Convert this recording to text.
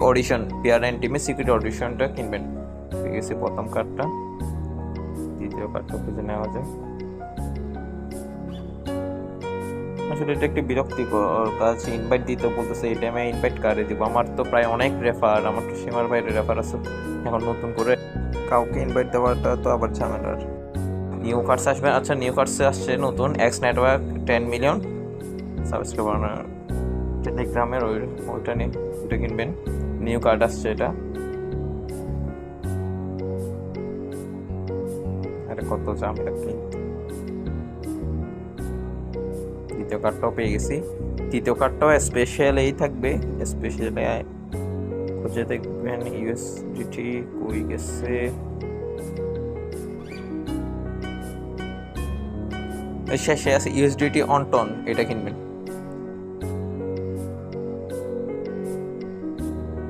Audition pair and টিমে secret অডিশনটা কিনবেন। ঠিক আছে, প্রথম কার্ডটা। দ্বিতীয় কার্ডটা খুঁজে নেওয়া যায়। আসলে এটা একটি বিরক্তিকর কাজ, ইনভাইট দিতে বলতেছে, এই টাইমে ইনভাইট কারে দিব? আমার তো প্রায় অনেক রেফার, আমার তো সীমার বাইরে রেফার আছে, এখন নতুন করে কাউকে ইনভাইট দেওয়াটা তো আবার ঝামেলার। নিউ কার্ডস আসবে। আচ্ছা, নিউ কার্ডসে আসছে নতুন এক্স নেটওয়ার্ক 10 মিলিয়ন সাবস্ক্রাইবার, টেলিগ্রামের ওইটা নিয়ে ওইটা কিনবেন। নিউ কার্ড আসছে এটা। আরে কত ঝামেলা কি! দ্বিতীয় কার্ডটাও পেয়ে গেছি। তৃতীয় কার্ডটাও স্পেশালেই থাকবে, স্পেশালি খুঁজে দেখবেন। ইউএসডিটি কই গেছে? শেষে আছে ইউএসডিটি অন টন, এটা কিনবেন।